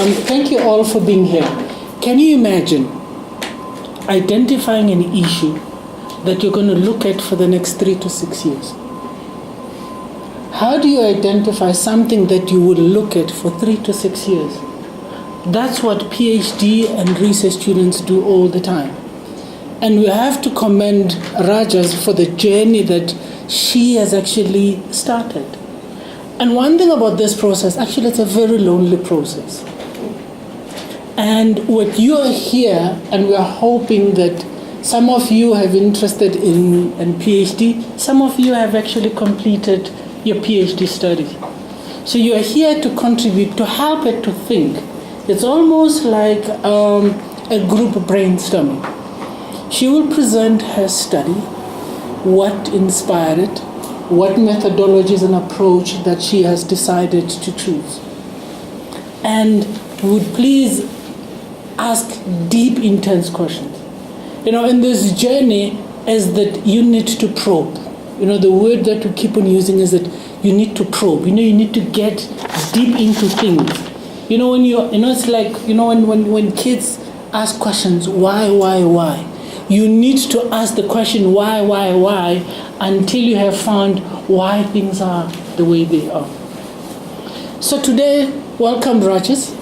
and thank you all for being here. Can you imagine identifying an issue that you're going to look at for the next 3 to 6 years? How do you identify something that you will look at for 3 to 6 years? That's what PhD and research students do all the time. And we have to commend Rajas for the journey that she has actually started. And one thing about this process, actually it's a very lonely process. And what you are here, and we are hoping that some of you have interested in PhD, some of you have actually completed your PhD study. So you are here to contribute, to help it to think. It's almost like a group brainstorming. She will present her study, what inspired it, what methodologies and approach that she has decided to choose. And would please ask deep, intense questions. In this journey is that you need to probe. The word that we keep on using is that you need to probe. You need to get deep into things. When it's like, when kids ask questions, why? You need to ask the question, why, until you have found why things are the way they are. So today, welcome, Rajas.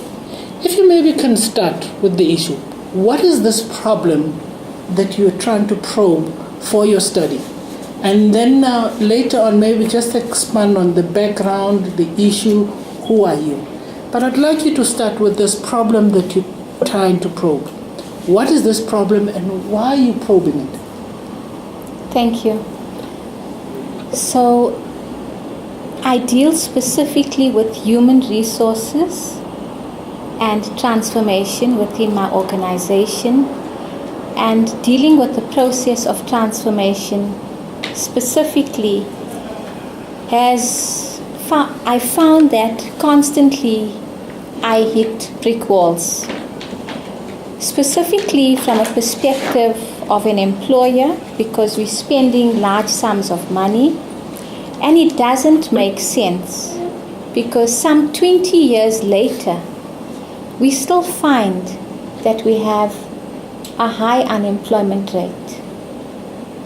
If you maybe can start with the issue. What is this problem that you're trying to probe for your study? And then later on, maybe just expand on the background, the issue, who are you? But I'd like you to start with this problem that you're trying to probe. What is this problem and why are you probing it? Thank you. So, I deal specifically with human resources and transformation within my organization, and dealing with the process of transformation specifically I found that constantly I hit brick walls. Specifically from a perspective of an employer, because we're spending large sums of money, and it doesn't make sense because some 20 years later we still find that we have a high unemployment rate.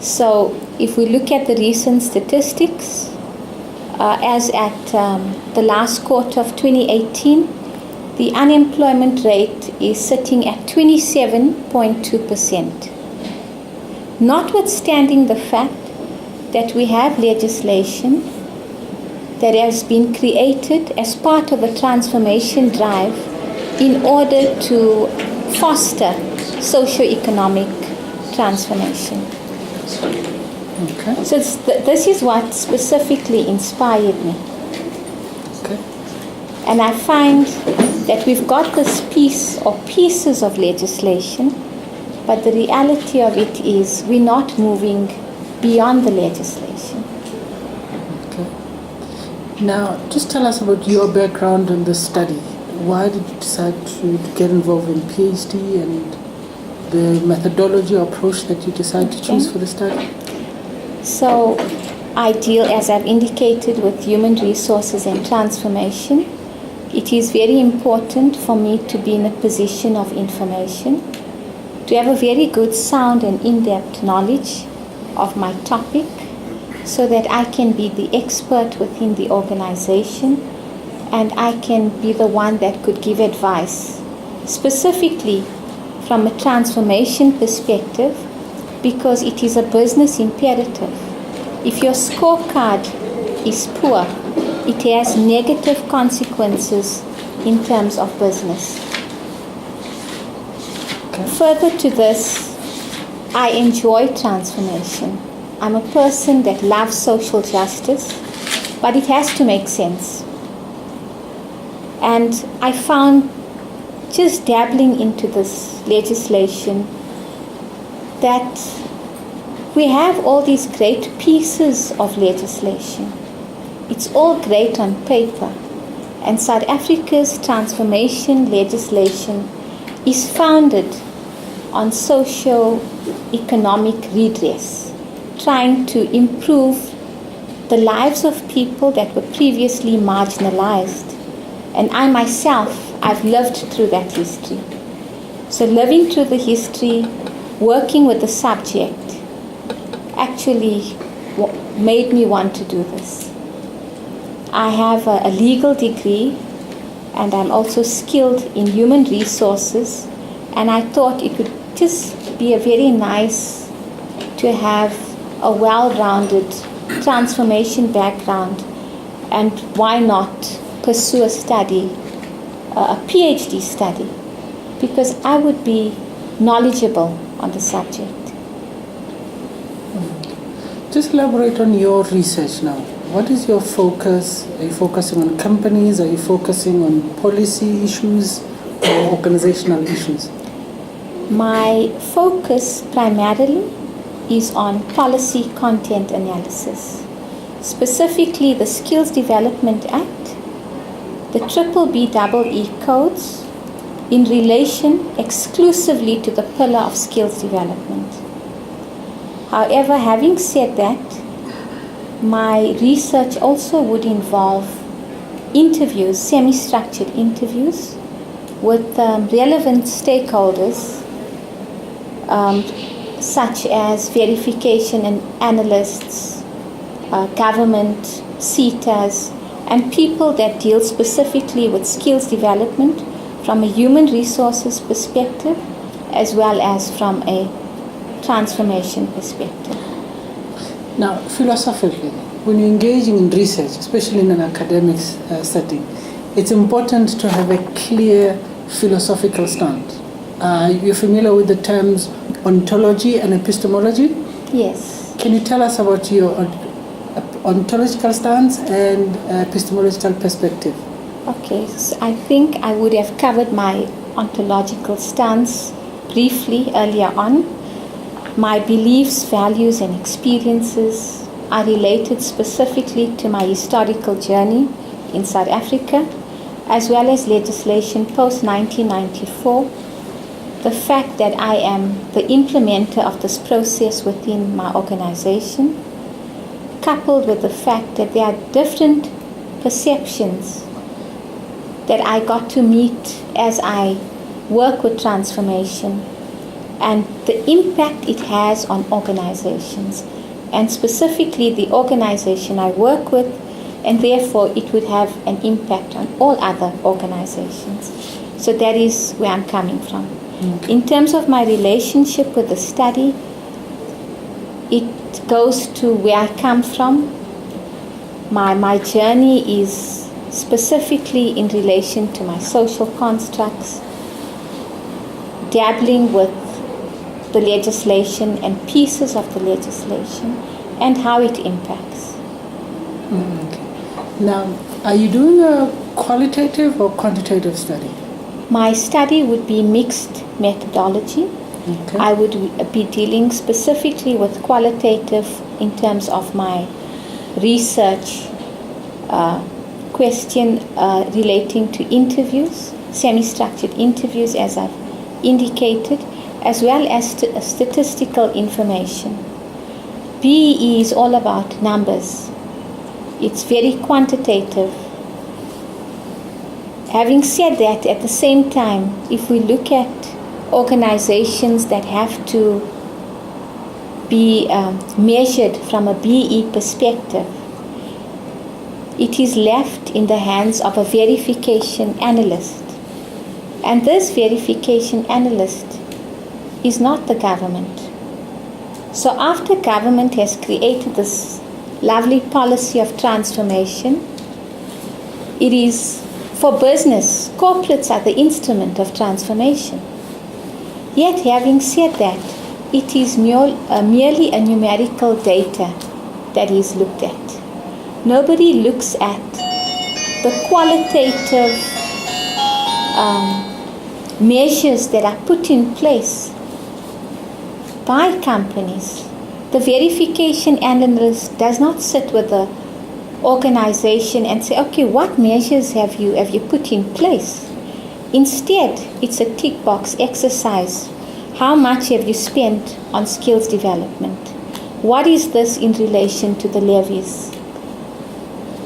So if we look at the recent statistics, as at the last quarter of 2018, the unemployment rate is sitting at 27.2%. Notwithstanding the fact that we have legislation that has been created as part of a transformation drive in order to foster socio-economic transformation. Okay. So this is what specifically inspired me. Okay. And I find that we've got this piece or pieces of legislation, but the reality of it is we're not moving beyond the legislation. Okay. Now, just tell us about your background in this study. Why did you decide to get involved in PhD and the methodology or approach that you decided to choose for the study? So, I deal, as I've indicated, with human resources and transformation. It is very important for me to be in a position of information, to have a very good, sound and in-depth knowledge of my topic so that I can be the expert within the organization and I can be the one that could give advice, specifically from a transformation perspective, because it is a business imperative. If your scorecard is poor, it has negative consequences in terms of business. Okay. Further to this, I enjoy transformation. I'm a person that loves social justice, but it has to make sense. And I found just dabbling into this legislation that we have all these great pieces of legislation. It's all great on paper. And South Africa's transformation legislation is founded on socio-economic redress, trying to improve the lives of people that were previously marginalized. And I myself I've lived through that history. So living through the history, working with the subject, actually made me want to do this. I have a legal degree, and I'm also skilled in human resources, and I thought it would just be a very nice to have a well-rounded transformation background, and why not pursue a study, a PhD study, because I would be knowledgeable on the subject. Just elaborate on your research now. What is your focus? Are you focusing on companies? Are you focusing on policy issues or organizational issues? My focus primarily is on policy content analysis, specifically the Skills Development Act, the BBBEE codes in relation exclusively to the pillar of skills development. However, having said that, my research also would involve interviews, semi-structured interviews with relevant stakeholders such as verification and analysts, government, CETAs, and people that deal specifically with skills development from a human resources perspective as well as from a transformation perspective. Now, philosophically, when you're engaging in research, especially in an academic setting, it's important to have a clear philosophical stance. You're familiar with the terms ontology and epistemology? Yes. Can you tell us about your ontological stance and epistemological perspective? Okay, so I think I would have covered my ontological stance briefly earlier on. My beliefs, values, and experiences are related specifically to my historical journey in South Africa, as well as legislation post-1994. The fact that I am the implementer of this process within my organization, coupled with the fact that there are different perceptions that I got to meet as I work with transformation, and the impact it has on organizations, and specifically the organization I work with, and therefore it would have an impact on all other organizations. So that is where I'm coming from. Okay. In terms of my relationship with the study, it goes to where I come from. My journey is specifically in relation to my social constructs, dabbling with the legislation and pieces of the legislation and how it impacts. Okay. Now, are you doing a qualitative or quantitative study? My study would be mixed methodology. Okay. I would be dealing specifically with qualitative in terms of my research question relating to interviews, semi-structured interviews as I've indicated, as well as statistical information. BEE is all about numbers. It's very quantitative. Having said that, at the same time, if we look at organizations that have to be measured from a BEE perspective, it is left in the hands of a verification analyst. And this verification analyst is not the government. So after government has created this lovely policy of transformation, it is for business. Corporates are the instrument of transformation. Yet having said that, it is merely a numerical data that is looked at. Nobody looks at the qualitative measures that are put in place by companies. The verification analyst does not sit with the organization and say, okay, what measures have you put in place? Instead, it's a tick box exercise. How much have you spent on skills development? What is this in relation to the levies?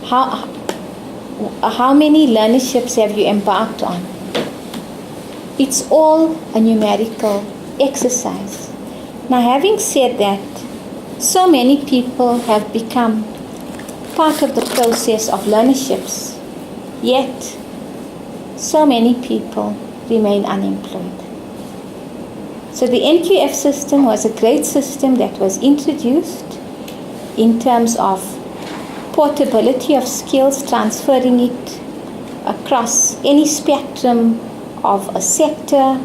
How many learnerships have you embarked on? It's all a numerical exercise. Now, having said that, so many people have become part of the process of learnerships, yet so many people remain unemployed. So the NQF system was a great system that was introduced in terms of portability of skills, transferring it across any spectrum of a sector,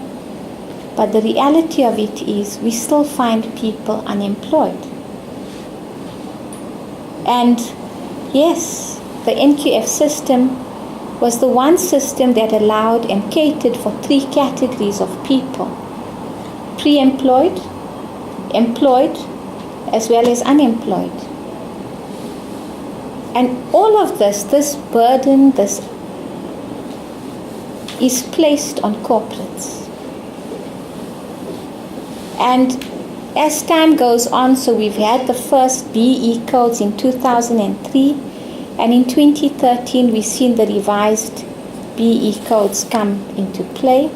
but the reality of it is we still find people unemployed. And yes, the NQF system was the one system that allowed and catered for three categories of people: pre-employed, employed, as well as unemployed. And all of this burden, this is placed on corporates. And as time goes on, so we've had the first BE codes in 2003, and in 2013 we've seen the revised BE codes come into play.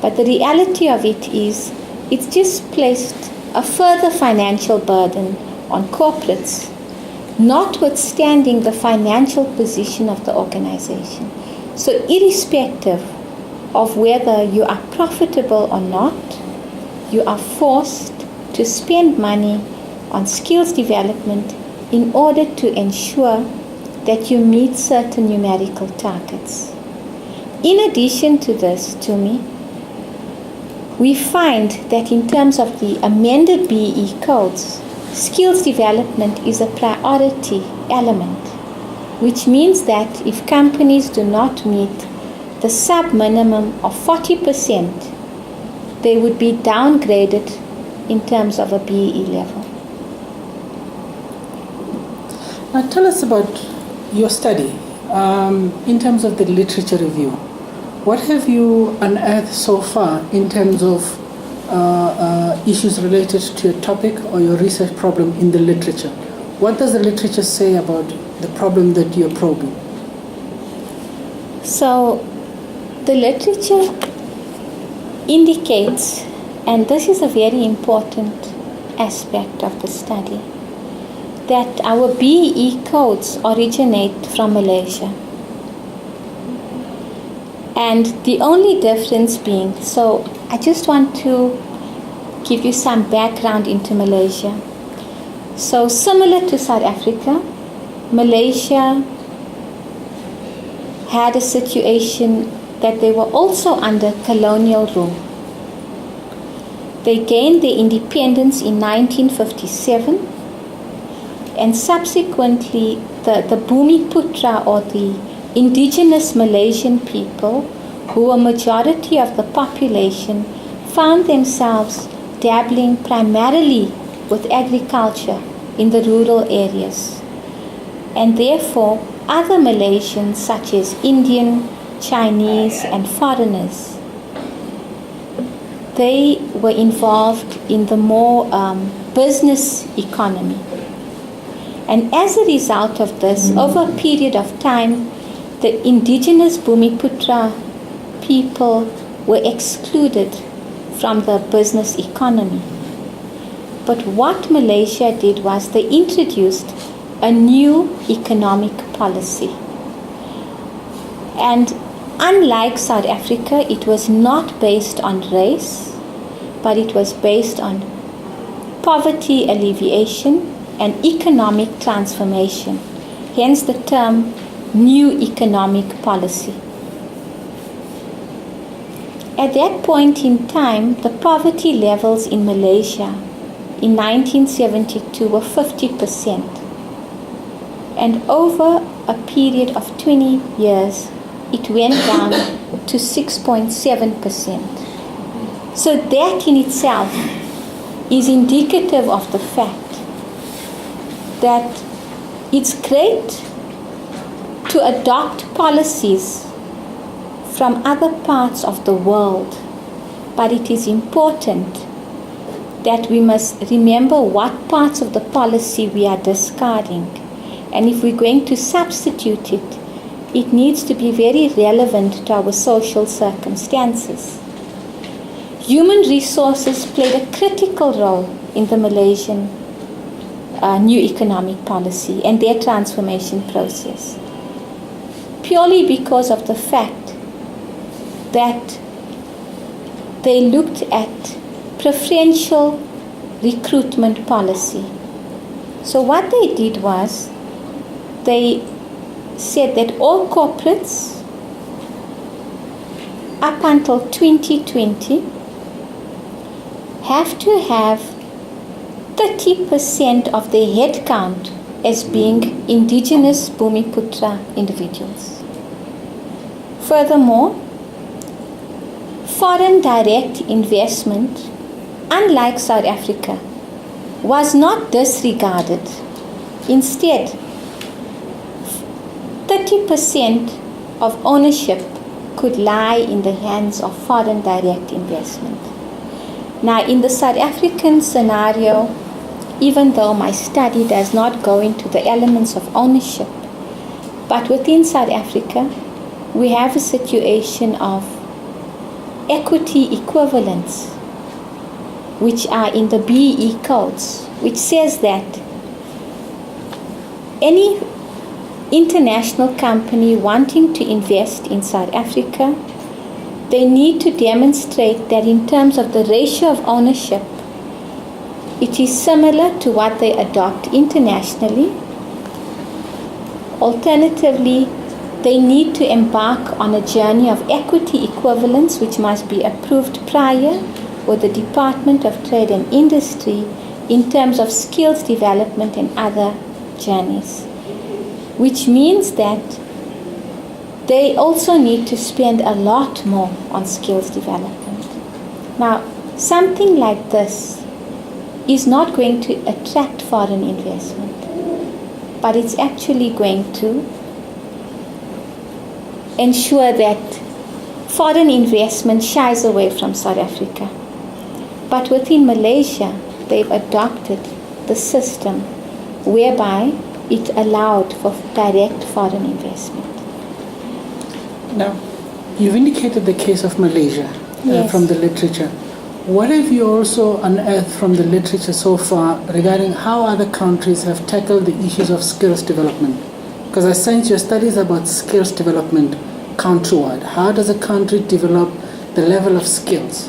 But the reality of it is, it's just placed a further financial burden on corporates, notwithstanding the financial position of the organization. So irrespective of whether you are profitable or not, you are forced to spend money on skills development in order to ensure that you meet certain numerical targets. In addition to this, to me, we find that in terms of the amended BE codes, skills development is a priority element, which means that if companies do not meet the sub-minimum of 40%, they would be downgraded in terms of a BE level. Now tell us about your study in terms of the literature review. What have you unearthed so far in terms of issues related to your topic or your research problem in the literature? What does the literature say about the problem that you're probing? So the literature indicates, and this is a very important aspect of the study, that our BE codes originate from Malaysia. And the only difference being, so I just want to give you some background into Malaysia. So similar to South Africa, Malaysia had a situation that they were also under colonial rule. They gained their independence in 1957, and subsequently the Bumiputra, or the indigenous Malaysian people, who were majority of the population, found themselves dabbling primarily with agriculture in the rural areas. And therefore, other Malaysians, such as Indian, Chinese, and foreigners, they were involved in the more business economy. And as a result of this, over a period of time, the indigenous Bumiputra people were excluded from the business economy. But what Malaysia did was they introduced a new economic policy. And unlike South Africa, it was not based on race, but it was based on poverty alleviation and economic transformation, hence the term new economic policy. At that point in time, the poverty levels in Malaysia in 1972 were 50%. And over a period of 20 years, it went down to 6.7%. So that in itself is indicative of the fact that it's great to adopt policies from other parts of the world, but it is important that we must remember what parts of the policy we are discarding. And if we're going to substitute it, it needs to be very relevant to our social circumstances. human resources played a critical role in the Malaysian new economic policy and their transformation process, purely because of the fact that they looked at preferential recruitment policy. So what they did was they said that all corporates up until 2020 have to have 30% of their headcount as being indigenous Bumiputra individuals. Furthermore, foreign direct investment, unlike South Africa, was not disregarded. Instead, 30% of ownership could lie in the hands of foreign direct investment. Now, in the South African scenario, even though my study does not go into the elements of ownership, but within South Africa, we have a situation of equity equivalents, which are in the BEE codes, which says that any international company wanting to invest in South Africa, they need to demonstrate that in terms of the ratio of ownership, it is similar to what they adopt internationally. Alternatively, they need to embark on a journey of equity equivalence, which must be approved prior with the Department of Trade and Industry in terms of skills development and other journeys, which means that they also need to spend a lot more on skills development. Now, something like this is not going to attract foreign investment, but it's actually going to ensure that foreign investment shies away from South Africa. But within Malaysia, they've adopted the system whereby it allowed for direct foreign investment. Now, you've indicated the case of Malaysia Yes. from the literature. What have you also unearthed from the literature so far regarding how other countries have tackled the issues of skills development? Because I sense your studies about skills development countrywide. How does a country develop the level of skills?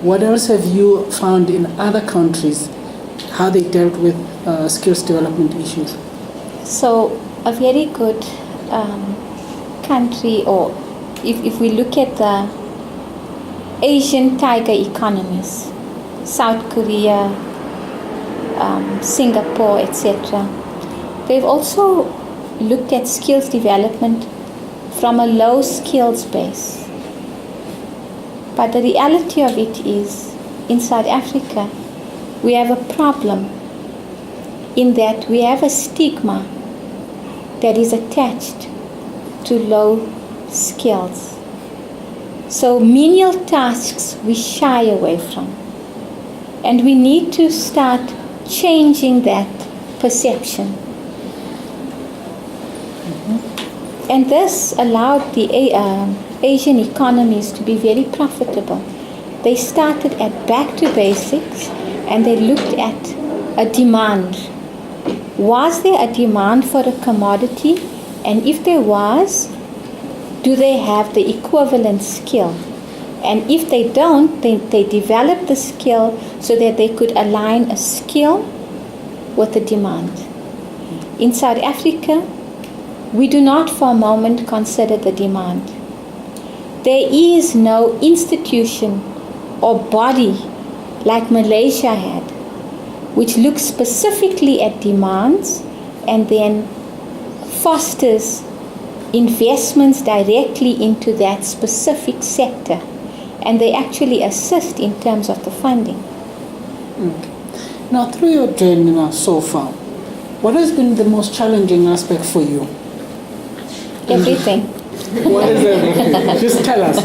What else have you found in other countries, how they dealt with skills development issues? So a very good country, or if we look at the Asian tiger economies, South Korea, Singapore, etc., they've also looked at skills development from a low skills base. But the reality of it is, in South Africa, we have a problem in that we have a stigma that is attached to low skills. So menial tasks we shy away from. And we need to start changing that perception. And this allowed the Asian economies to be very profitable. They started at back to basics and they looked at a demand. Was there a demand for a commodity? And if there was, do they have the equivalent skill? And if they don't, they develop the skill so that they could align a skill with the demand. In South Africa, we do not for a moment consider the demand. There is no institution or body like Malaysia had, which looks specifically at demands and then fosters investments directly into that specific sector. And they actually assist in terms of the funding. Now, through your journey so far, what has been the most challenging aspect for you? Everything. What is everything? Just tell us.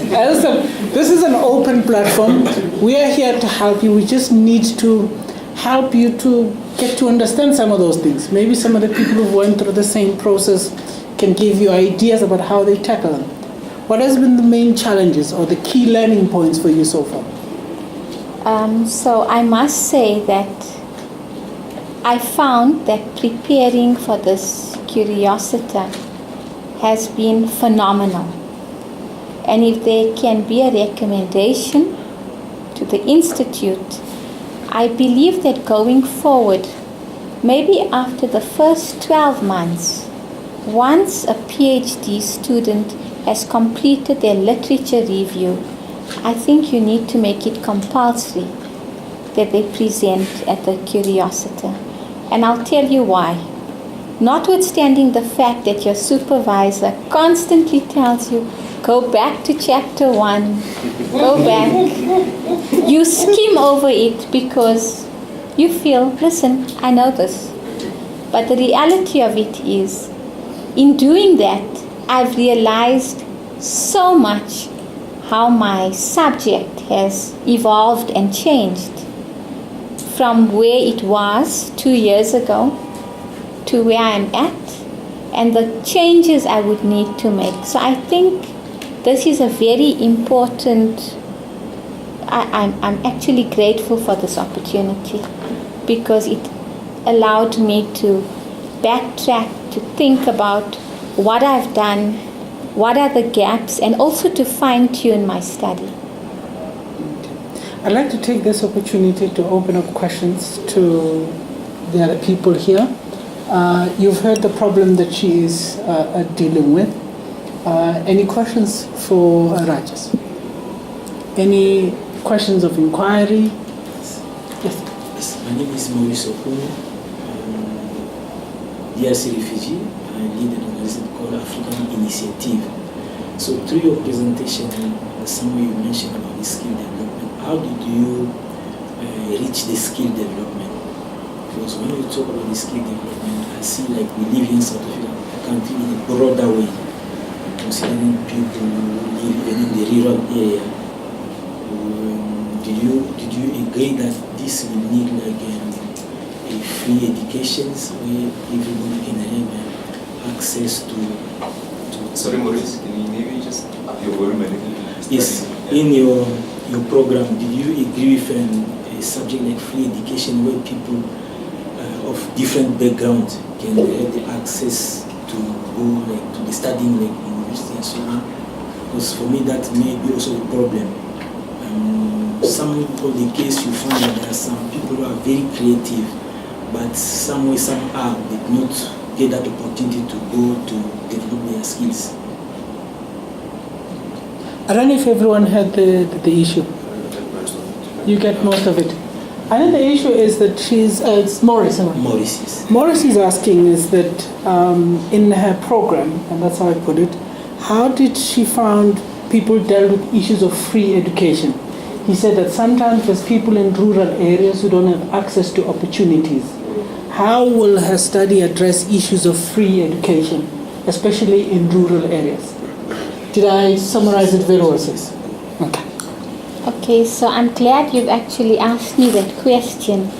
This is an open platform. We are here to help you. We just need to help you to get to understand some of those things. Maybe some of the people who went through the same process can give you ideas about how they tackle them. What has been the main challenges or the key learning points for you so far? So I must say that I found that preparing for this Curiosita has been phenomenal. And if there can be a recommendation to the Institute, I believe that going forward, maybe after the first 12 months, once a PhD student has completed their literature review, I think you need to make it compulsory that they present at the Curiosita. And I'll tell you why. Notwithstanding the fact that your supervisor constantly tells you, go back to chapter 1, go back, you skim over it because you feel, listen, I know this. But the reality of it is, in doing that, I've realized so much how my subject has evolved and changed from where it was 2 years ago to where I'm at, and the changes I would need to make. So I think this is a very important, I'm actually grateful for this opportunity because it allowed me to backtrack, to think about what I've done, what are the gaps, and also to fine-tune my study. I'd like to take this opportunity to open up questions to the other people here. You've heard the problem that she is dealing with. Any questions for Rajas? Any questions of inquiry? Yes. My name is Maurice Okunu. DRC refugee. I lead an organization called African Initiative. So through your presentation, somewhere you mentioned about the skill development. How did you reach the skill development? Because when you talk about the skill development, I see like we live in South Africa, a country in a broader way, considering people who live in the rural area. Did you agree that this will need like a free education where everybody can have access to? Sorry, Maurice, can you maybe just up your volume a little? Yes, in your program, did you agree with a subject like free education where people of different backgrounds can have the access to go like to the studying like university and so on? Because for me that may be also a problem. Some of the case you find that there are some people who are very creative, but some way somehow did not get that opportunity to go to develop their skills. I don't know if everyone heard the issue. You get most of it. I think the issue is that it's Maurice. Maurice, yes. Maurice is asking is that in her program, and that's how I put it, how did she found people dealt with issues of free education? He said that sometimes there's people in rural areas who don't have access to opportunities. How will her study address issues of free education, especially in rural areas? Did I summarize it very well, sis? Okay. Okay, so I'm glad you've actually asked me that question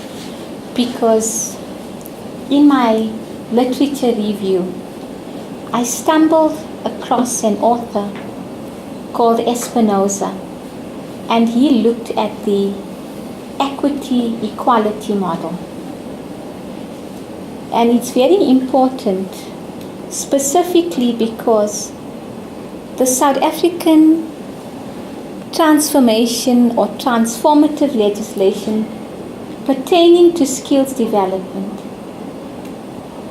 because in my literature review, I stumbled across an author called Espinoza, and he looked at the equity equality model. And it's very important specifically because the South African transformation or transformative legislation pertaining to skills development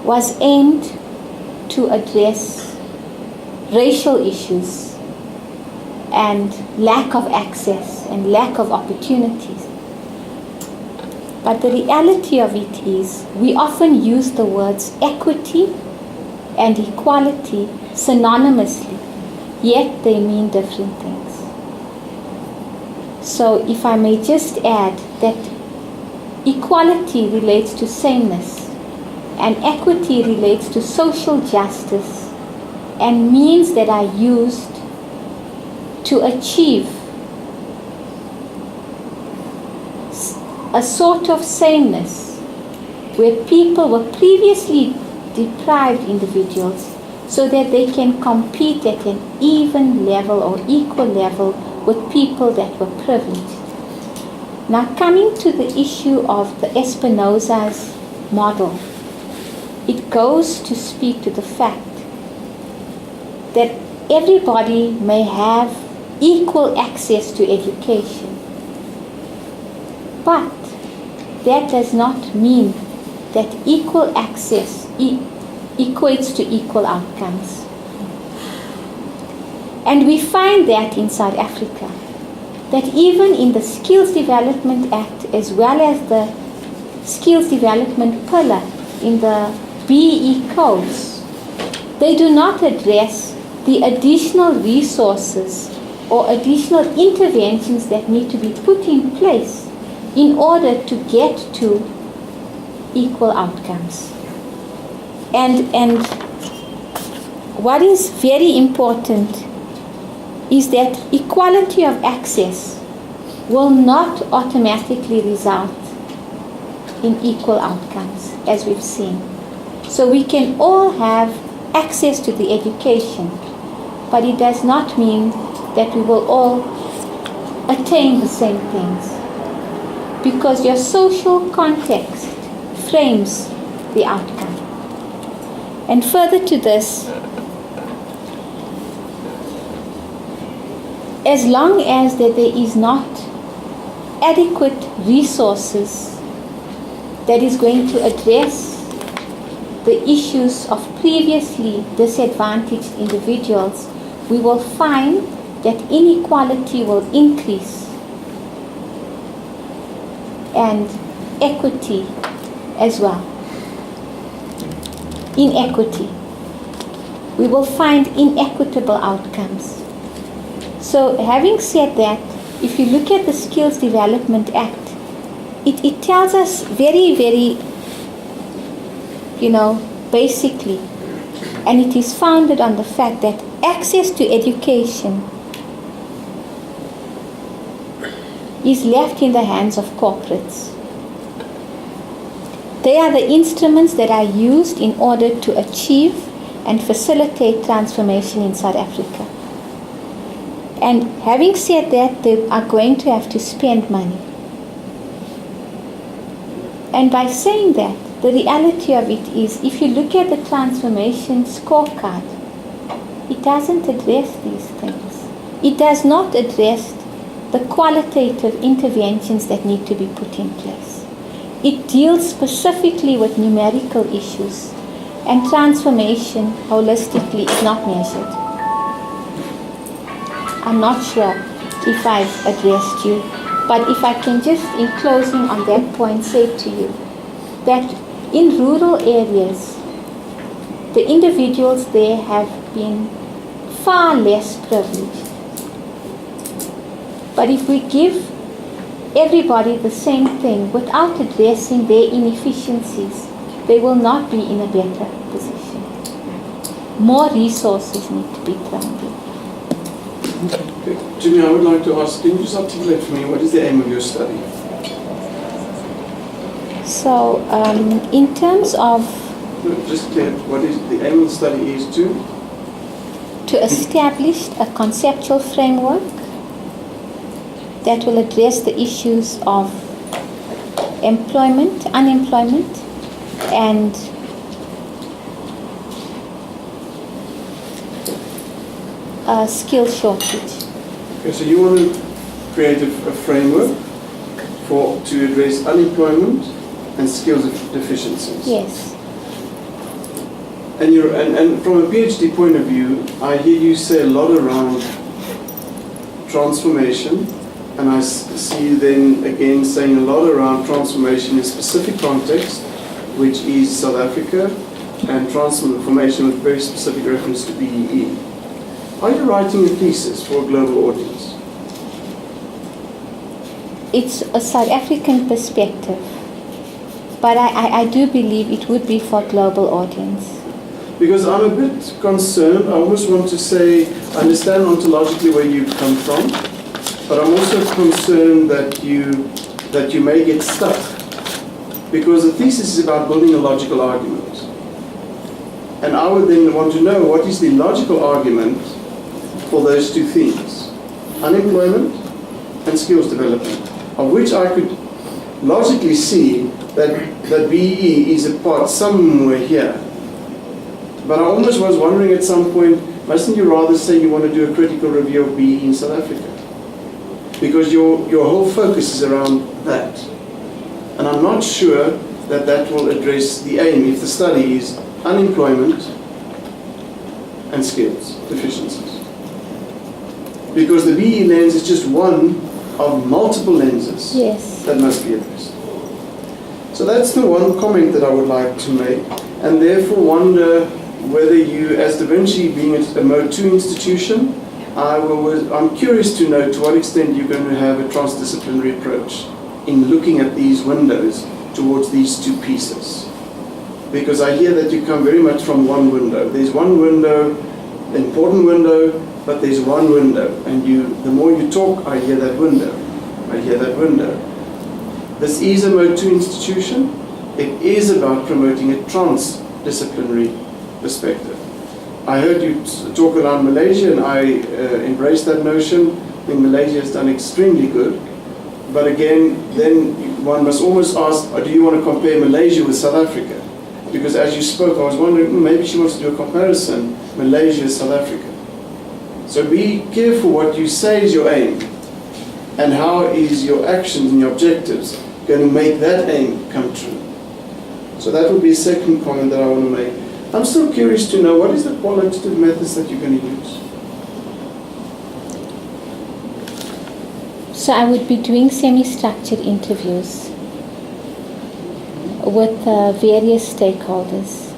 was aimed to address racial issues and lack of access and lack of opportunities. But the reality of it is we often use the words equity and equality synonymously, yet they mean different things. So if I may just add that equality relates to sameness and equity relates to social justice and means that are used to achieve a sort of sameness where people were previously deprived individuals so that they can compete at an even level or equal level with people that were privileged. Now, coming to the issue of the Espinoza's model, it goes to speak to the fact that everybody may have equal access to education. But that does not mean that equal access equates to equal outcomes. And we find that in South Africa, that even in the Skills Development Act as well as the Skills Development Pillar in the BEE codes, they do not address the additional resources or additional interventions that need to be put in place in order to get to equal outcomes. And what is very important is that equality of access will not automatically result in equal outcomes, as we've seen. So we can all have access to the education, but it does not mean that we will all attain the same things, because your social context frames the outcome. And further to this, as long as that there is not adequate resources that is going to address the issues of previously disadvantaged individuals, we will find that inequality will increase and equity as well. Inequity. We will find inequitable outcomes. So having said that, if you look at the Skills Development Act, it tells us very, very, basically, and it is founded on the fact that access to education is left in the hands of corporates. They are the instruments that are used in order to achieve and facilitate transformation in South Africa. And having said that, they are going to have to spend money. And by saying that, the reality of it is, if you look at the transformation scorecard, it doesn't address these things. It does not address the qualitative interventions that need to be put in place. It deals specifically with numerical issues, and transformation holistically is not measured. I'm not sure if I've addressed you, but if I can just, in closing on that point, say to you that in rural areas, the individuals there have been far less privileged. But if we give everybody the same thing without addressing their inefficiencies, they will not be in a better position. More resources need to be thrown in. Okay. Jimmy, I would like to ask, can you just articulate for me what is the aim of your study? So, in terms of... Just clear, what is the aim of the study is to? To establish a conceptual framework that will address the issues of employment, unemployment, and skill shortage. Okay, so you want to create a framework to address unemployment and skills deficiencies. Yes. And from a PhD point of view, I hear you say a lot around transformation, and I see you then again saying a lot around transformation in specific context, which is South Africa, and transformation with very specific reference to BEE. Are you writing a thesis for a global audience? It's a South African perspective, but I do believe it would be for a global audience. Because I'm a bit concerned. I almost want to say, I understand ontologically where you come from, but I'm also concerned that you may get stuck. Because the thesis is about building a logical argument. And I would then want to know what is the logical argument for those two things, unemployment and skills development. of which I could logically see that BE is a part somewhere here. But I almost was wondering at some point, mustn't you rather say you want to do a critical review of BE in South Africa? Because your whole focus is around that. And I'm not sure that that will address the aim if the study is unemployment and skills deficiencies. Because the BE lens is just one of multiple lenses that must be addressed. So that's the one comment that I would like to make, and therefore wonder whether you, as Da Vinci being a Mode 2 institution, I'm curious to know to what extent you're going to have a transdisciplinary approach in looking at these windows towards these two pieces. Because I hear that you come very much from one window. There's one window, the important window, but there's one window. And the more you talk, I hear that window. I hear that window. This is a Mode 2 institution. It is about promoting a transdisciplinary perspective. I heard you talk around Malaysia, and I embrace that notion. I think Malaysia has done extremely good. But again, then one must almost ask, do you want to compare Malaysia with South Africa? Because as you spoke, I was wondering, maybe she wants to do a comparison, Malaysia, South Africa. So be careful what you say is your aim, and how is your actions and your objectives going to make that aim come true. So that would be a second comment that I want to make. I'm still curious to know, what is the qualitative methods that you're going to use? So I would be doing semi-structured interviews with various stakeholders,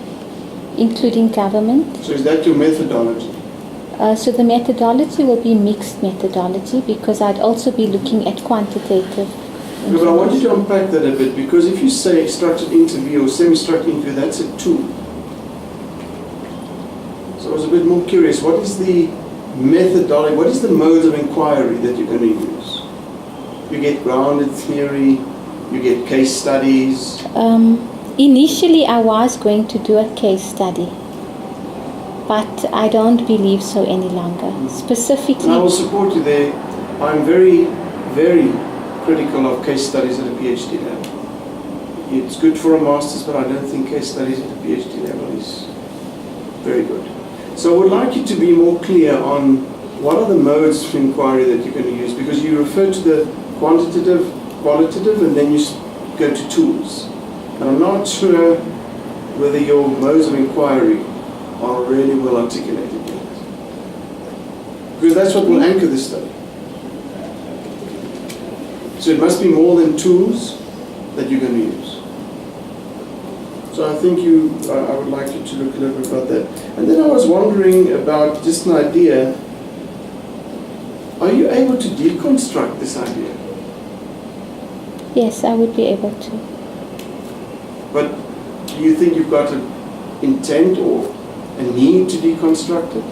including government. So is that your methodology? So the methodology will be mixed methodology, because I'd also be looking at quantitative. No, but I want you to unpack that a bit, because if you say structured interview or semi-structured interview, that's a tool. So I was a bit more curious, what is the methodology, what is the mode of inquiry that you're going to use? You get grounded theory, you get case studies. Initially I was going to do a case study, but I don't believe so any longer. Specifically, and I will support you there. I'm very, very critical of case studies at a PhD level. It's good for a master's, but I don't think case studies at a PhD level is very good. So I would like you to be more clear on what are the modes of inquiry that you're going to use, because you refer to the quantitative, qualitative, and then you go to tools. And I'm not sure whether your modes of inquiry are really well articulated yet. Because that's what will anchor the study. So it must be more than tools that you're going to use. So I think I would like you to look a little bit about that. And then I was wondering about just an idea. Are you able to deconstruct this idea? yes, I would be able to. But do you think you've got an intent or a need to deconstruct it?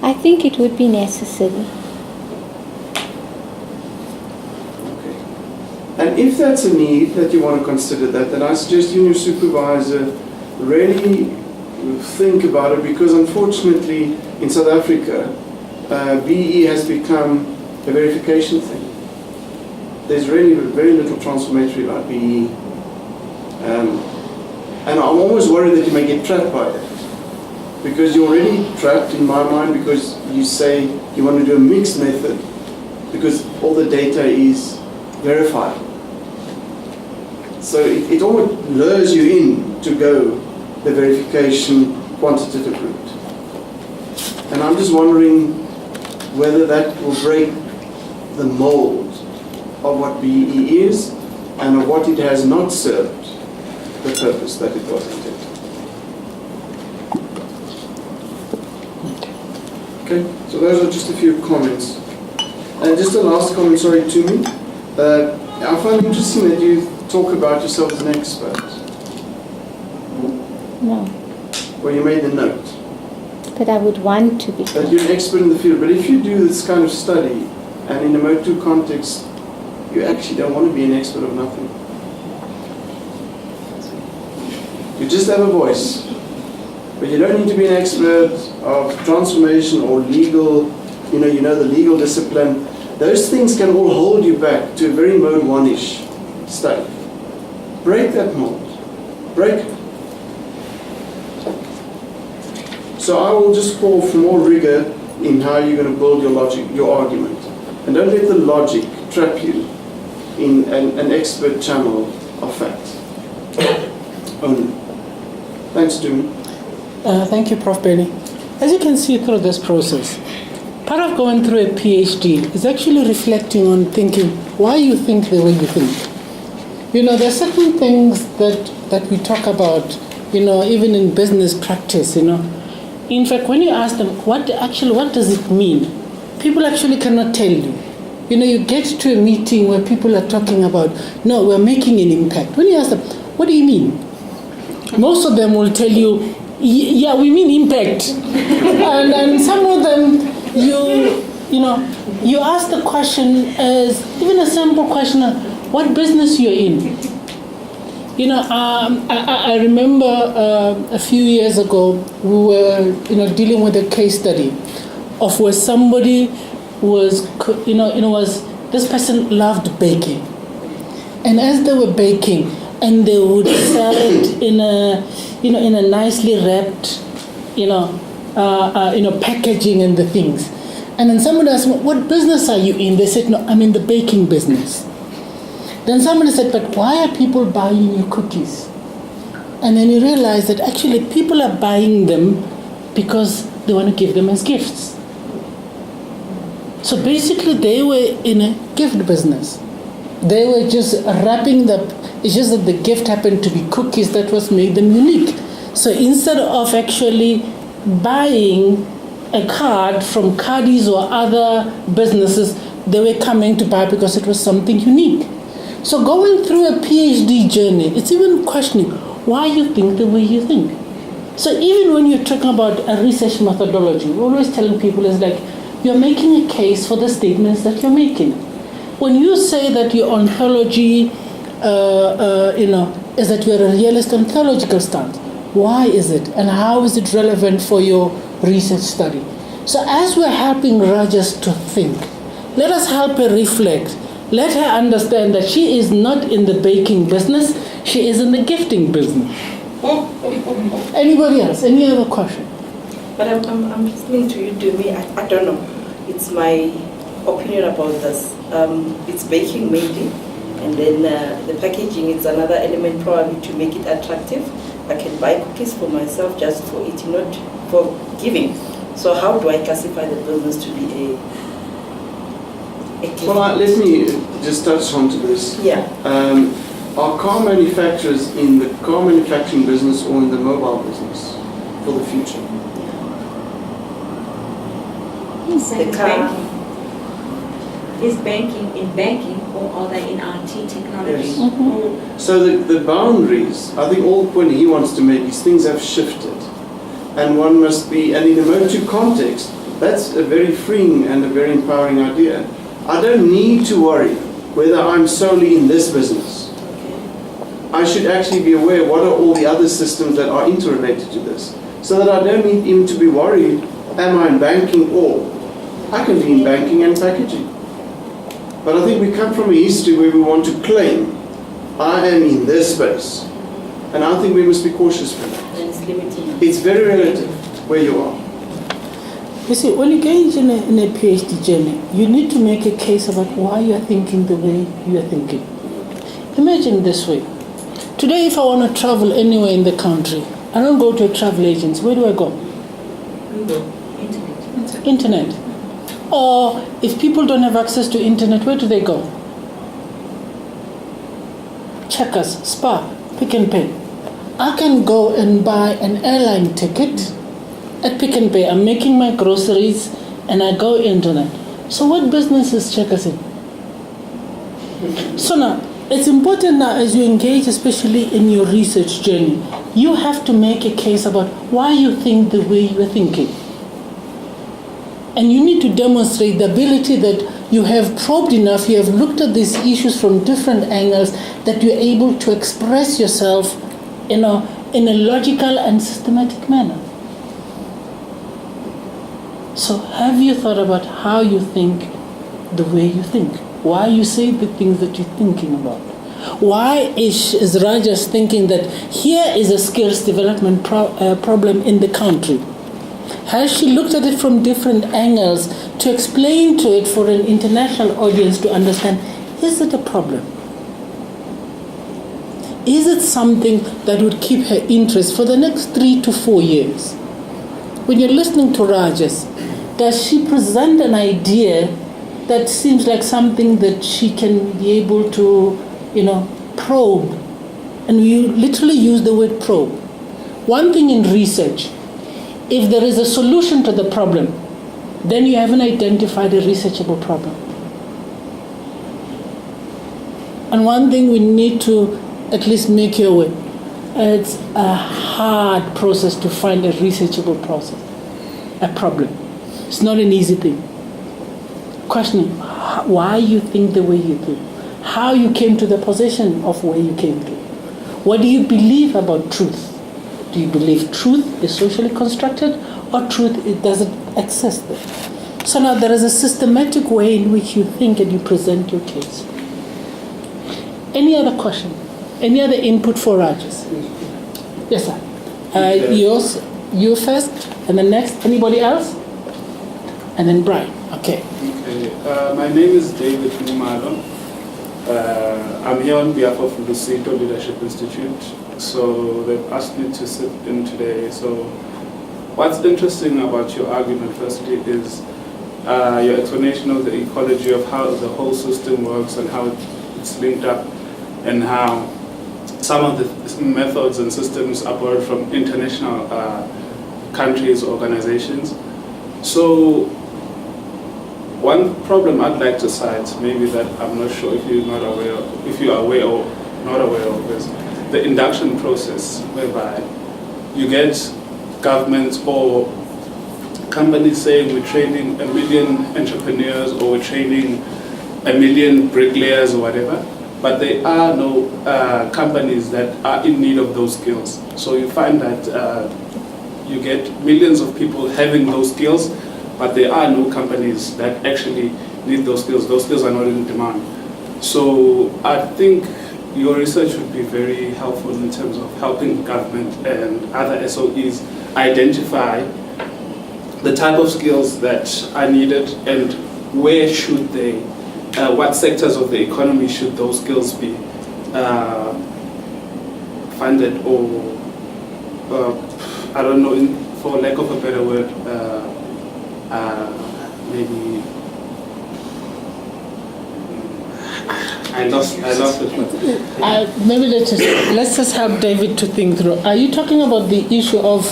I think it would be necessary. Okay. And if that's a need that you want to consider that, then I suggest you and your supervisor really think about it, because unfortunately in South Africa, BE has become a verification thing. There's really very little transformatory about BE. And I'm always worried that you may get trapped by that. Because you're already trapped in my mind, because you say you want to do a mixed method because all the data is verifiable. So it almost lures you in to go the verification quantitative route. And I'm just wondering whether that will break the mold of what BE is and of what it has not served the purpose that it was intended. Okay, so those are just a few comments. And just a last comment, sorry, to me. I find it interesting that you talk about yourself as an expert. No, Well, you made the note but I would want to be. that you're an expert in the field. But if you do this kind of study, and in a Mode 2 context, you actually don't want to be an expert of nothing. You just have a voice. But you don't need to be an expert of transformation or legal, you know the legal discipline. those things can all hold you back to a very mode 1-ish state. Break that mold. Break it. So I will just call for more rigor in how you're going to build your logic, your argument. And don't let the logic trap you in an expert channel of facts. Only. Thanks, Jimmy. Thank you, Prof. Benny. As you can see through this process, part of going through a PhD is actually reflecting on thinking why you think the way you think. You know, there are certain things that we talk about, you know, even in business practice, you know. In fact, when you ask them, what does it mean? People actually cannot tell you. You know, you get to a meeting where people are talking about, no, we're making an impact. When you ask them, what do you mean? Most of them will tell you, yeah, we mean impact. and some of them, you ask the question as, even a simple question, what business you're in. You know, I remember a few years ago, we were, dealing with a case study of where somebody was, this person loved baking. And as they were baking, and they would sell it in a nicely wrapped, packaging and the things. And then somebody asked me, what business are you in? They said, no, I'm in the baking business. Then somebody said, but why are people buying you cookies? And then you realize that actually people are buying them because they want to give them as gifts. So basically they were in a gift business. They were just wrapping it's just that the gift happened to be cookies that was made them unique. So instead of actually buying a card from Cardi's or other businesses, they were coming to buy because it was something unique. So going through a PhD journey, it's even questioning why you think the way you think. So even when you're talking about a research methodology, we're always telling people is like, you're making a case for the statements that you're making. When you say that your ontology, is that you're a realist ontological stance, why is it and how is it relevant for your research study? So as we're helping Rajas to think, let us help her reflect. Let her understand that she is not in the baking business, she is in the gifting business. Anybody else? Any other question? But I'm listening to you, Dumi. I don't know. It's my opinion about this. It's baking mainly, and then the packaging is another element probably to make it attractive. I can buy cookies for myself just for eating, not for giving. So how do I classify the business to be a gift? Well, let me just touch on to this. Yeah. Are car manufacturers in the car manufacturing business or in the mobile business for the future? The car. Is banking in banking or are they in IT technology? Yes. Mm-hmm. So the boundaries, I think all the point he wants to make is things have shifted. And one must be, and in a Mode 2 context, that's a very freeing and a very empowering idea. I don't need to worry whether I'm solely in this business. I should actually be aware what are all the other systems that are interrelated to this. So that I don't need even to be worried, am I in banking or I can be in banking and packaging. But I think we come from a history where we want to claim, I am in this space. And I think we must be cautious for that. And it's limiting. It's very relative where you are. You see, when you engage in a PhD journey, you need to make a case about why you're thinking the way you're thinking. Imagine this way. Today, if I want to travel anywhere in the country, I don't go to a travel agency. Where do I go? Google, Internet. Or if people don't have access to internet, where do they go? Checkers, Spar, Pick n Pay. I can go and buy an airline ticket at Pick n Pay. I'm making my groceries and I go internet. So what business is Checkers in? So now, it's important now as you engage, especially in your research journey, you have to make a case about why you think the way you are thinking. And you need to demonstrate the ability that you have probed enough, you have looked at these issues from different angles, that you're able to express yourself in a logical and systematic manner. So have you thought about how you think the way you think? Why you say the things that you're thinking about? Why is Rajas thinking that here is a skills development problem in the country? Has she looked at it from different angles to explain to it for an international audience to understand, is it a problem? Is it something that would keep her interest for the next 3 to 4 years? When you're listening to Rajas, does she present an idea that seems like something that she can be able to, probe? And we literally use the word probe. One thing in research, if there is a solution to the problem, then you haven't identified a researchable problem. And one thing we need to at least make you aware, it's a hard process to find a researchable a problem. It's not an easy thing. Questioning why you think the way you do, how you came to the position of where you came to. What do you believe about truth? Do you believe truth is socially constructed, or truth it doesn't exist there? So now there is a systematic way in which you think and you present your case. Any other question? Any other input for Rajas? Yes, sir. You first, and then next. Anybody else? And then Brian. Okay. My name is David Numalo. I'm here on behalf of Lusito Leadership Institute. So they've asked me to sit in today. So what's interesting about your argument, firstly, is your explanation of the ecology of how the whole system works and how it's linked up, and how some of the methods and systems are borrowed from international countries, organizations. So one problem I'd like to cite, maybe that I'm not sure if you're aware or not aware of, is the induction process, whereby you get governments or companies saying we're training 1 million entrepreneurs or we're training 1 million bricklayers or whatever, but there are no companies that are in need of those skills. So you find that you get millions of people having those skills, but there are no companies that actually need those skills. Those skills are not in demand. So I think your research would be very helpful in terms of helping government and other SOEs identify the type of skills that are needed and where should they, what sectors of the economy should those skills be funded, or I don't know, for lack of a better word, maybe I lost it. Maybe let's just have David to think through. Are you talking about the issue of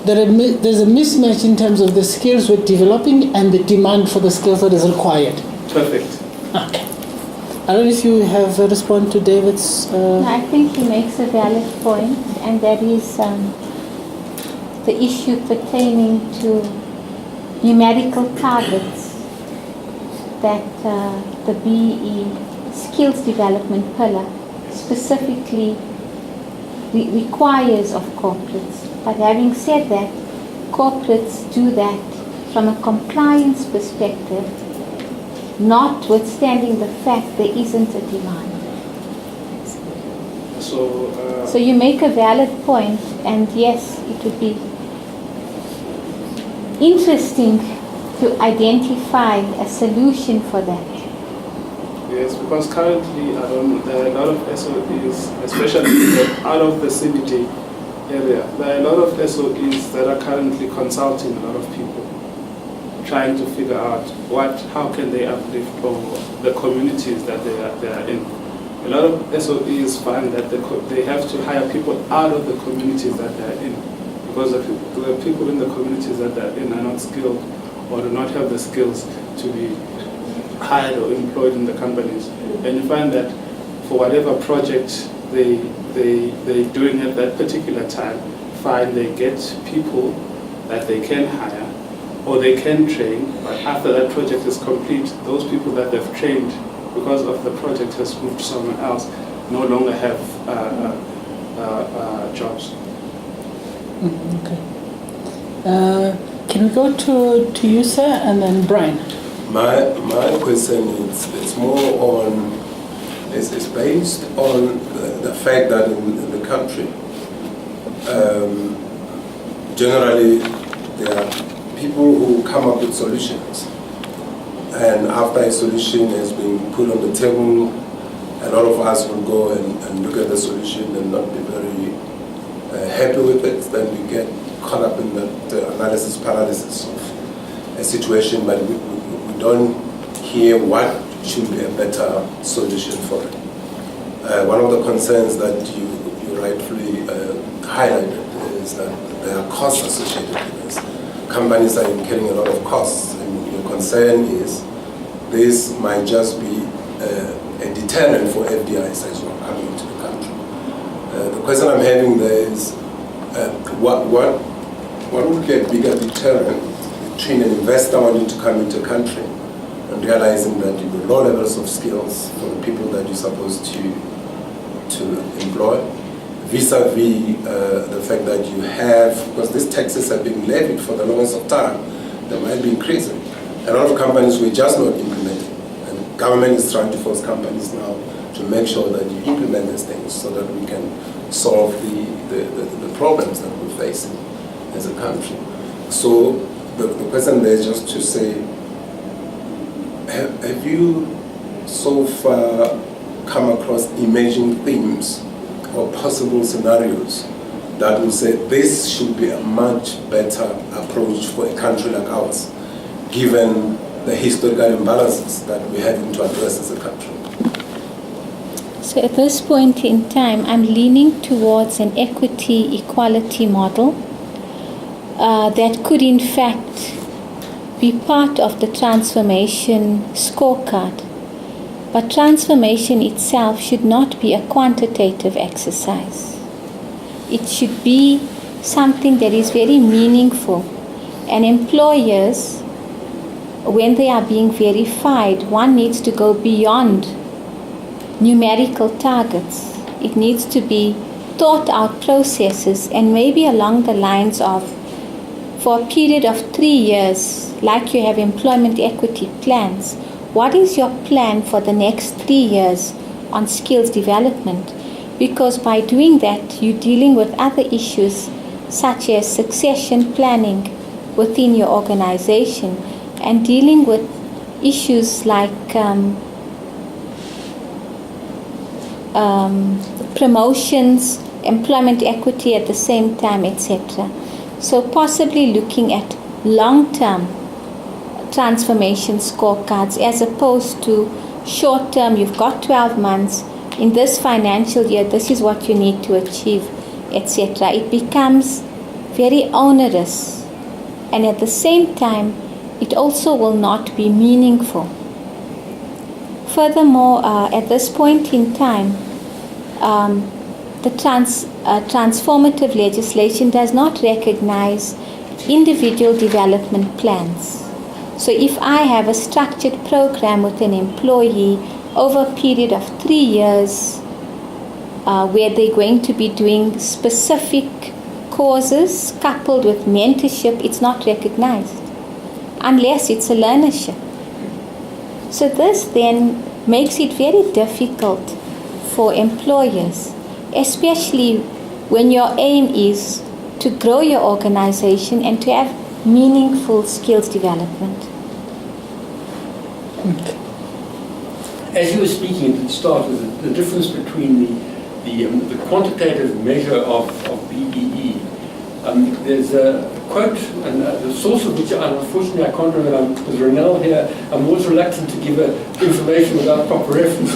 there's a mismatch in terms of the skills we're developing and the demand for the skills that is required? Perfect. Okay. I don't know if you have a response to David's... I think he makes a valid point, and that is the issue pertaining to numerical targets that the BE skills development pillar specifically requires of corporates. But having said that, corporates do that from a compliance perspective, notwithstanding the fact there isn't a demand. So you make a valid point, and yes, it would be interesting to identify a solution for that. Yes, because currently there are a lot of SOEs, especially out of the CBD area, there are a lot of SOEs that are currently consulting a lot of people, trying to figure out how can they uplift the communities that they are in. A lot of SOEs find that they have to hire people out of the communities that they are in, because the people in the communities that they are in are not skilled or do not have the skills to be hired or employed in the companies. And you find that for whatever project they're doing at that particular time, they get people that they can hire or they can train, but after that project is complete, those people that they've trained, because of the project has moved somewhere else, no longer have jobs. Okay. Can we go to you, sir, and then Brian? My question is it's more on, it's based on the fact that in the country, generally there are people who come up with solutions, and after a solution has been put on the table, a lot of us will go and look at the solution and not be very happy with it. Then we get caught up in that analysis paralysis of a situation, but we don't hear what should be a better solution for it. One of the concerns that you rightfully highlighted is that there are costs associated with this. Companies are incurring a lot of costs, and your concern is this might just be a deterrent for FDIs as well coming into the country. The question I'm having there is what would be a bigger deterrent between an investor wanting to come into a country and realizing that you've got low levels of skills for the people that you're supposed to employ, vis-a-vis the fact that you have, because these taxes have been levied for the longest of time, they might be increasing. A lot of companies we're just not implementing, and government is trying to force companies now to make sure that you implement these things so that we can solve the problems that we're facing as a country. So the question there is just to say, have you so far come across emerging themes or possible scenarios that will say this should be a much better approach for a country like ours, given the historical imbalances that we're having to address as a country? So at this point in time, I'm leaning towards an equity equality model that could in fact be part of the transformation scorecard. But transformation itself should not be a quantitative exercise. It should be something that is very meaningful. And employers, when they are being verified, one needs to go beyond numerical targets. It needs to be thought out processes, and maybe along the lines of, for a period of 3 years, like you have employment equity plans, what is your plan for the next 3 years on skills development? Because by doing that, you're dealing with other issues such as succession planning within your organization, and dealing with issues like promotions, employment equity at the same time, etc. So possibly looking at long-term transformation scorecards as opposed to short-term, you've got 12 months, in this financial year, this is what you need to achieve, etc. It becomes very onerous, and at the same time, it also will not be meaningful. Furthermore, at this point in time, the transformative legislation does not recognize individual development plans. So if I have a structured program with an employee over a period of 3 years, where they're going to be doing specific courses coupled with mentorship, it's not recognized unless it's a learnership. So this then makes it very difficult for employers, especially when your aim is to grow your organization and to have meaningful skills development. As you were speaking at the start, the difference between the quantitative measure of BEE, there's a quote, and the source of which unfortunately I can't remember, with Ronell here, I'm always reluctant to give information without proper reference.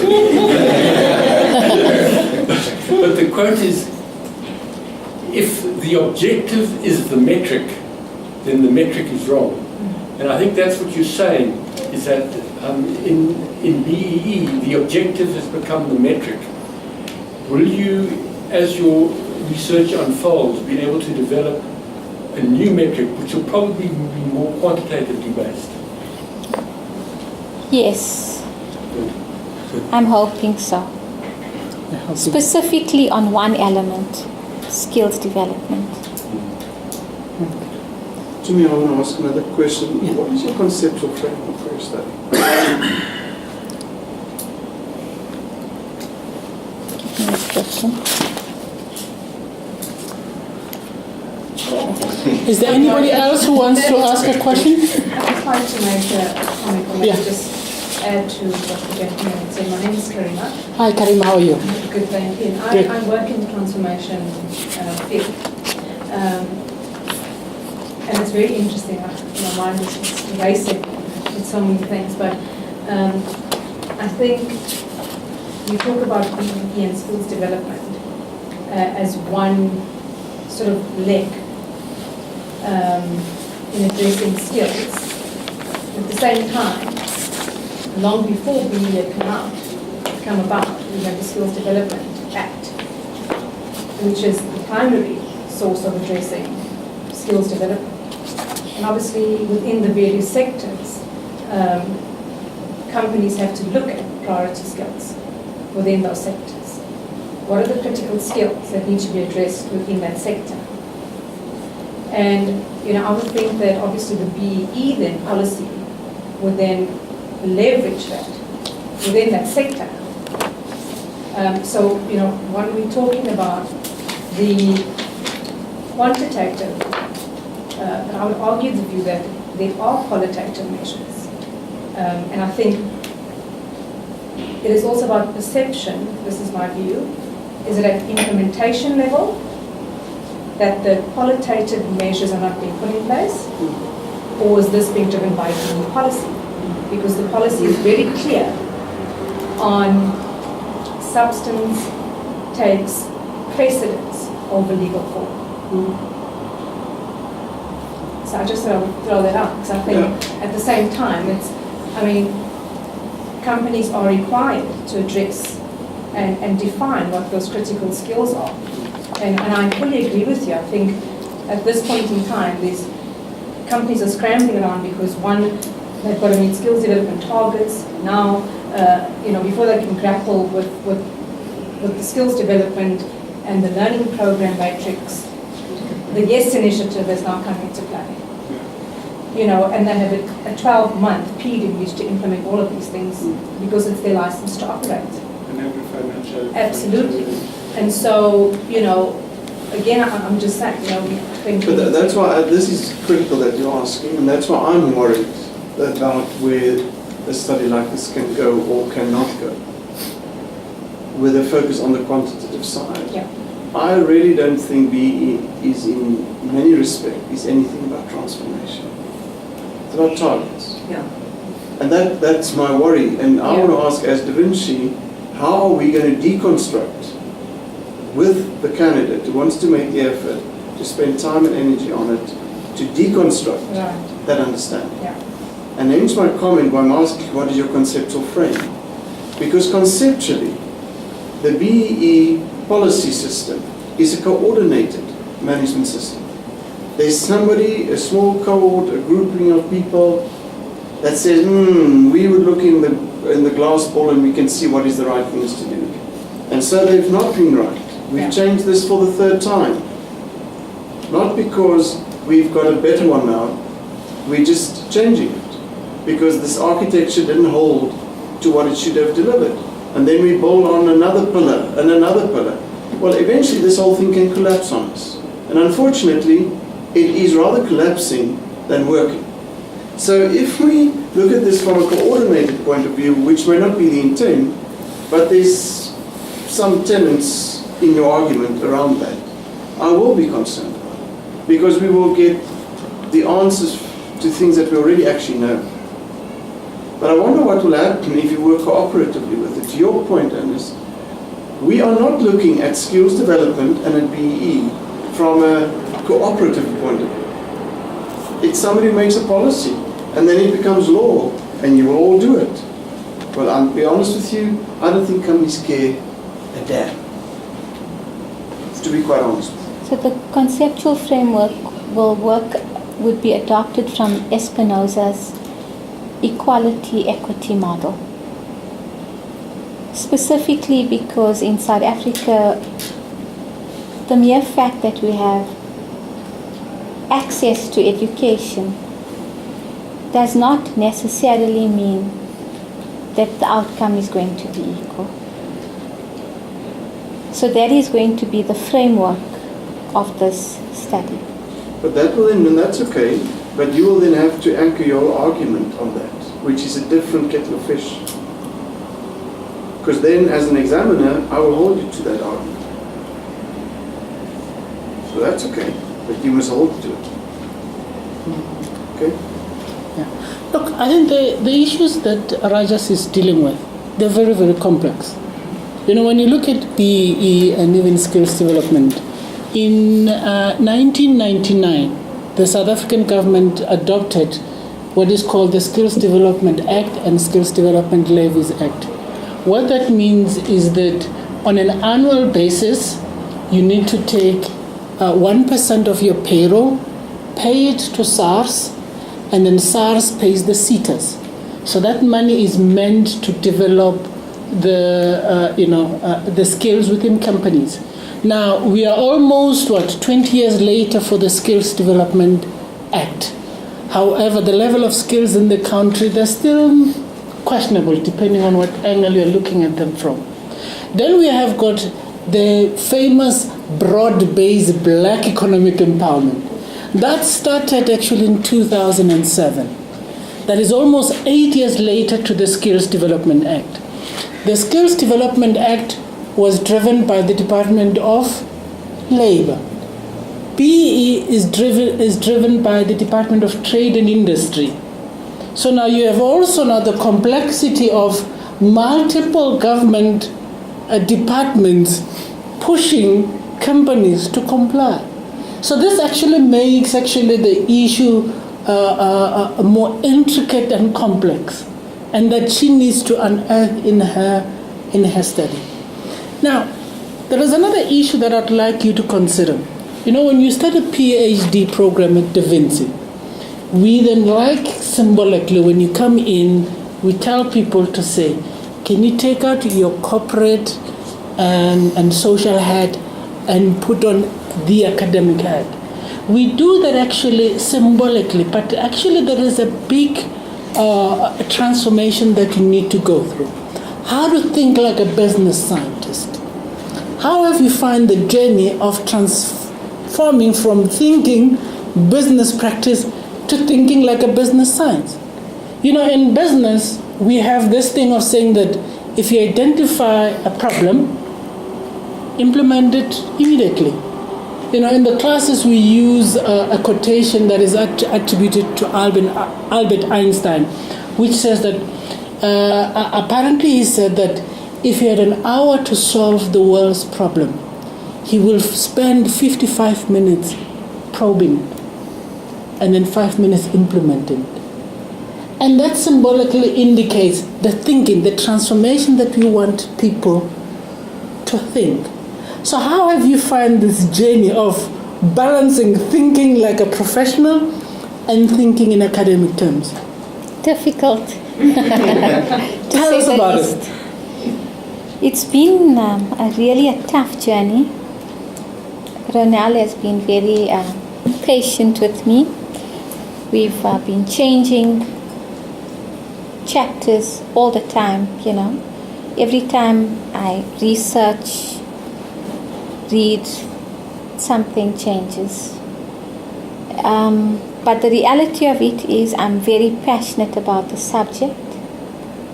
But the quote is, if the objective is the metric, then the metric is wrong. And I think that's what you're saying, is that in BEE, the objective has become the metric. Will you, as your research unfolds, be able to develop a new metric which will probably be more quantitatively based? Yes, I'm hoping so. Specifically on one element, skills development. to me, I want to ask another question. Yeah. What is your conceptual framework for your study? Next question. Is there anybody else who wants to ask a question? I just wanted to make a comment, or maybe Yeah. just add to what the gentleman said. My name is Karima. Hi, Karim, how are you? Good, thank you. Good. I work in the transformation field. And it's very interesting. My mind is racing with so many things. But I think you talk about BEP and skills development as one sort of leg in addressing skills. At the same time, long before BEP had come about, we had the Skills Development Act, which is the primary source of addressing skills development. And obviously, within the various sectors, companies have to look at priority skills within those sectors. What are the critical skills that need to be addressed within that sector? And I would think that obviously the BEE then policy would then leverage that within that sector. So when we're talking about the quantitative, I would argue the view that there are qualitative measures. And I think it is also about perception, this is my view. Is it at implementation level that the qualitative measures are not being put in place? Or is this being driven by the policy? Because the policy is very clear on substance takes precedence over legal form. So I just throw that out because I think at the same time, companies are required to address and define what those critical skills are. And I fully agree with you. I think at this point in time, these companies are scrambling around because one, they've got to meet skills development targets. Now, before they can grapple with the skills development and the learning program matrix, the YES initiative is now coming into play. And they have a 12-month period in which to implement all of these things because it's their license to operate. And every financial... Absolutely. And so, again, I'm just saying, But that's why this is critical that you're asking, and that's why I'm worried about where a study like this can go or cannot go, with a focus on the quantitative side. Yeah. I really don't think BE is, in many respects, is anything about transformation. It's about targets. Yeah. And that's my worry. And I want to ask, as Da Vinci, how are we going to deconstruct with the candidate who wants to make the effort to spend time and energy on it, to deconstruct that understanding? Yeah. And hence my comment when I'm asking, what is your conceptual frame? Because conceptually, the BEE policy system is a coordinated management system. There's somebody, a small cohort, a grouping of people that says, we would look in the glass ball and we can see what is the right things to do. And so they've not been right. We've changed this for the third time. Not because we've got a better one now, we're just changing it. Because this architecture didn't hold to what it should have delivered. And then we build on another pillar and another pillar. Well, eventually this whole thing can collapse on us. And unfortunately, it is rather collapsing than working. So if we look at this from a coordinated point of view, which may not be the intent, but there's some tenets in your argument around that, I will be concerned about it. Because we will get the answers to things that we already actually know. But I wonder what will happen if you work cooperatively with it. To your point, Ernest, we are not looking at skills development and at BEE from a cooperative point of view. It's somebody who makes a policy, and then it becomes law, and you will all do it. Well, I'll be honest with you, I don't think companies care a damn, to be quite honest with you. So the conceptual framework would be adopted from Espinoza's equality equity model. Specifically because in South Africa, the mere fact that we have access to education does not necessarily mean that the outcome is going to be equal. So that is going to be the framework of this study. But that will then, and that's okay, but you will then have to anchor your argument on that, which is a different kettle of fish. Because then, as an examiner, I will hold you to that argument. So that's okay, but you must hold to it. Okay? Yeah. Look, I think the issues that Rajas is dealing with, they're very, very complex. You know, when you look at BEE and even skills development, in 1999, the South African government adopted what is called the Skills Development Act and Skills Development Levies Act. What that means is that on an annual basis, you need to take 1% of your payroll, pay it to SARS, and then SARS pays the SETAs. So that money is meant to develop the skills within companies. Now, we are almost, 20 years later for the Skills Development Act. However, the level of skills in the country, they're still questionable depending on what angle you're looking at them from. Then we have got the famous broad-based black economic empowerment. That started actually in 2007. That is almost 8 years later to the Skills Development Act. The Skills Development Act was driven by the Department of Labor. BEE is driven by the Department of Trade and Industry. So now you have also now the complexity of multiple government departments pushing companies to comply. So this actually makes the issue more intricate and complex, and that she needs to unearth in her study. Now, there is another issue that I'd like you to consider. You know, when you start a PhD program at Vinci, we then, like symbolically, when you come in, we tell people to say, can you take out your corporate and social hat and put on the academic hat? We do that actually symbolically, but actually there is a big transformation that you need to go through. How to think like a business scientist. How have you found the journey of transforming from thinking business practice to thinking like a business science? You know, in business, we have this thing of saying that if you identify a problem, implement it immediately. You know, in the classes we use a quotation that is attributed to Albert Einstein, which says that apparently he said that if he had an hour to solve the world's problem, he will spend 55 minutes probing and then 5 minutes implementing. And that symbolically indicates the thinking, the transformation that we want people to think. So how have you found this journey of balancing thinking like a professional and thinking in academic terms? Difficult. Tell us about it. It's been really a tough journey. Ronald has been very patient with me. We've been changing chapters all the time, you know. Every time I research, read, something changes. But the reality of it is I'm very passionate about the subject,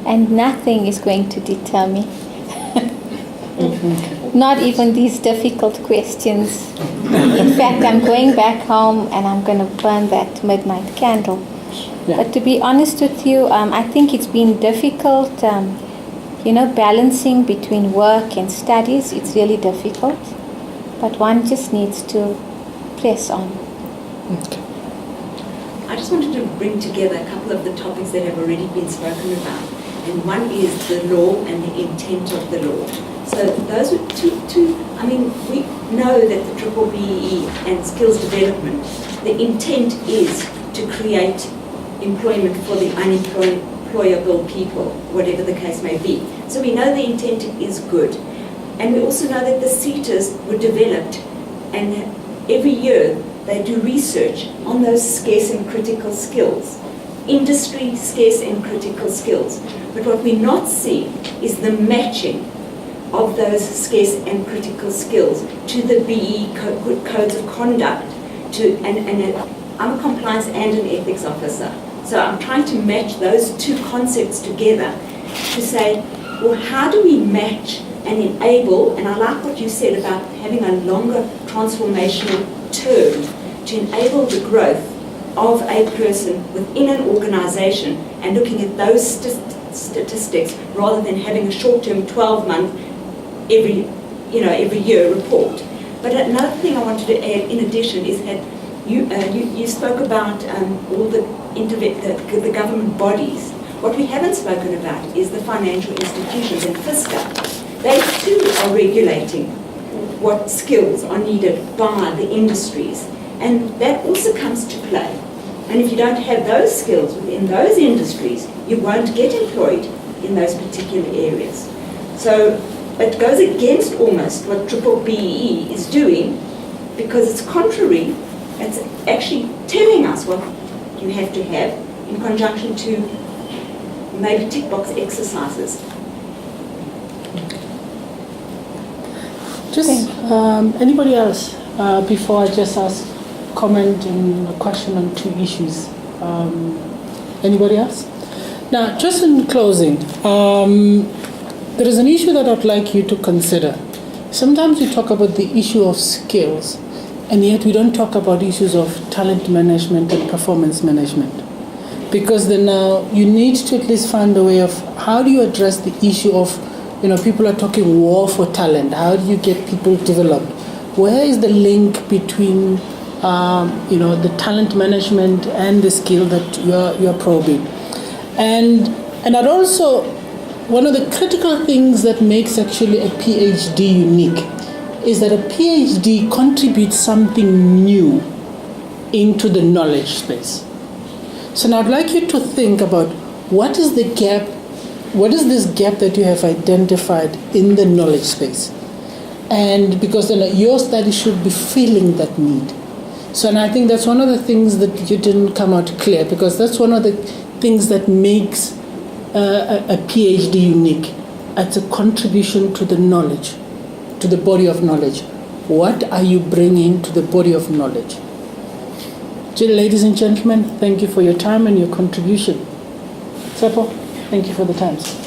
and nothing is going to deter me. Not even these difficult questions. In fact, I'm going back home and I'm going to burn that midnight candle. Yeah. But to be honest with you, I think it's been difficult, balancing between work and studies. It's really difficult. But one just needs to press on. Okay. I just wanted to bring together a couple of the topics that have already been spoken about. And one is the law and the intent of the law. So those are two we know that the triple BEE and skills development, the intent is to create employment for the unemployable people, whatever the case may be. So we know the intent is good. And we also know that the SETAs were developed, and every year they do research on those scarce and critical skills. Industry, scarce and critical skills. But what we're not seeing is the matching of those scarce and critical skills to the BE codes of conduct. I'm a compliance and an ethics officer. So I'm trying to match those two concepts together to say, well, how do we match and enable, and I like what you said about having a longer transformational term to enable the growth of a person within an organization and looking at those statistics rather than having a short-term 12-month every year report. But another thing I wanted to add in addition is that you spoke about all the government bodies. What we haven't spoken about is the financial institutions and FISCA. They too are regulating what skills are needed by the industries. And that also comes to play. And if you don't have those skills within those industries, you won't get employed in those particular areas. So it goes against almost what Triple BE is doing, because it's contrary. It's actually telling us what you have to have in conjunction to maybe tick box exercises. Just anybody else before I just ask comment and a question on two issues. Anybody else? Now, just in closing, there is an issue that I'd like you to consider. Sometimes we talk about the issue of skills, and yet we don't talk about issues of talent management and performance management. Because then now you need to at least find a way of how do you address the issue of, people are talking war for talent. How do you get people developed? Where is the link between, the talent management and the skill that you're probing? And I'd also, one of the critical things that makes actually a PhD unique is that a PhD contributes something new into the knowledge space. So now I'd like you to think about what is the gap, what is this gap that you have identified in the knowledge space? And because then your study should be filling that need. So and I think that's one of the things that you didn't come out clear, because that's one of the things that makes a PhD unique. It's a contribution to the knowledge, to the body of knowledge. What are you bringing to the body of knowledge? Ladies and gentlemen, thank you for your time and your contribution. Tsepo, thank you for the times.